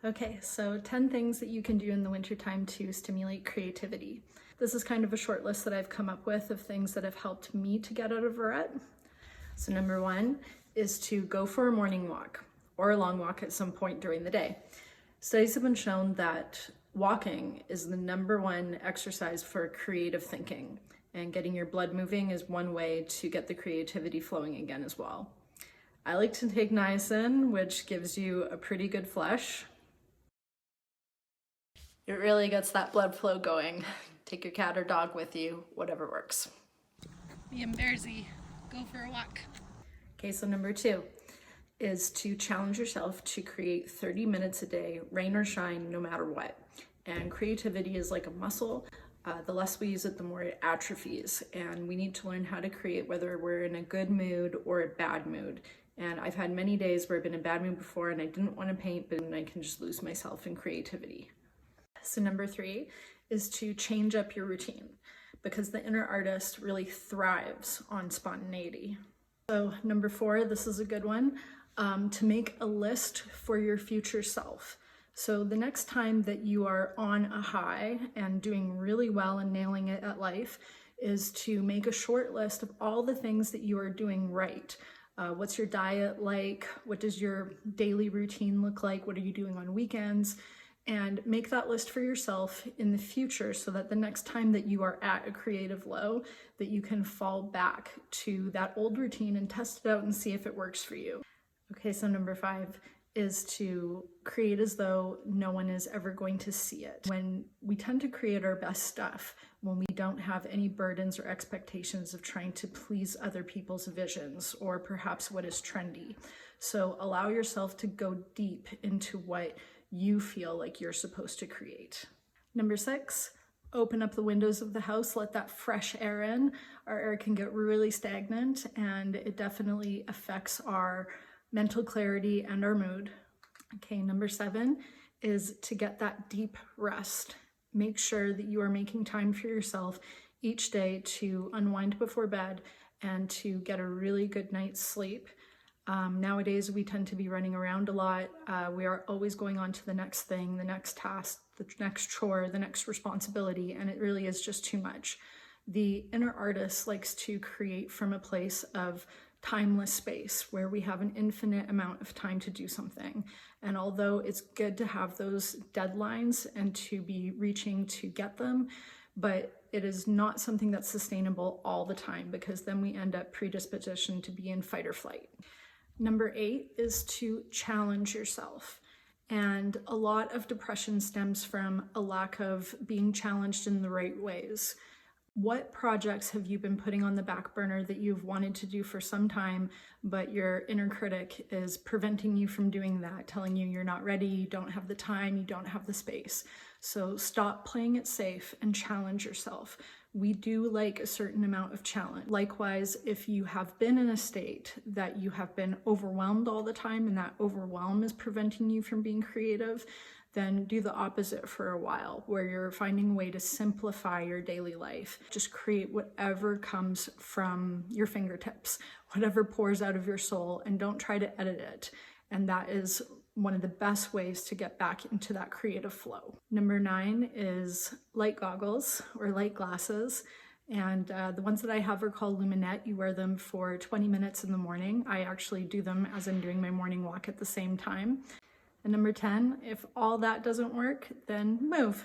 Okay, so 10 things that you can do in the wintertime to stimulate creativity. This is kind of a short list that I've come up with of things that have helped me to get out of a rut. So number 1 is to go for a morning walk or a long walk at some point during the day. Studies have been shown that walking is the #1 exercise for creative thinking, and getting your blood moving is one way to get the creativity flowing again as well. I like to take niacin, which gives you a pretty good flush. It really gets that blood flow going. Take your cat or dog with you, whatever works. Me and Bearsy go for a walk. Okay, so number 2 is to challenge yourself to create 30 minutes a day, rain or shine, no matter what. And creativity is like a muscle. The less we use it, the more it atrophies. And we need to learn how to create whether we're in a good mood or a bad mood. And I've had many days where I've been in a bad mood before and I didn't want to paint, but I can just lose myself in creativity. So number 3 is to change up your routine, because the inner artist really thrives on spontaneity. So number 4, this is a good one, to make a list for your future self. So the next time that you are on a high and doing really well and nailing it at life is to make a short list of all the things that you are doing right. What's your diet like? What does your daily routine look like? What are you doing on weekends? And make that list for yourself in the future so that the next time that you are at a creative low, that you can fall back to that old routine and test it out and see if it works for you. Okay, so number 5 is to create as though no one is ever going to see it. When we tend to create our best stuff, when we don't have any burdens or expectations of trying to please other people's visions or perhaps what is trendy. So allow yourself to go deep into what you feel like you're supposed to create. Number 6, open up the windows of the house, let that fresh air in. Our air can get really stagnant and it definitely affects our mental clarity and our mood. Okay, number 7 is to get that deep rest. Make sure that you are making time for yourself each day to unwind before bed and to get a really good night's sleep. Nowadays, we tend to be running around a lot. We are always going on to the next thing, the next task, the next chore, the next responsibility, and it really is just too much. The inner artist likes to create from a place of timeless space where we have an infinite amount of time to do something. And although it's good to have those deadlines and to be reaching to get them, but it is not something that's sustainable all the time, because then we end up predispositioned to be in fight or flight. Number 8 is to challenge yourself. And a lot of depression stems from a lack of being challenged in the right ways. What projects have you been putting on the back burner that you've wanted to do for some time, but your inner critic is preventing you from doing that, telling you you're not ready, you don't have the time, you don't have the space? So stop playing it safe and challenge yourself. We do like a certain amount of challenge. Likewise, if you have been in a state that you have been overwhelmed all the time and that overwhelm is preventing you from being creative, then do the opposite for a while, where you're finding a way to simplify your daily life. Just create whatever comes from your fingertips, whatever pours out of your soul, and don't try to edit it. And that is one of the best ways to get back into that creative flow. Number 9 is light goggles or light glasses. And the ones that I have are called Luminette. You wear them for 20 minutes in the morning. I actually do them as I'm doing my morning walk at the same time. And number 10, if all that doesn't work, then move.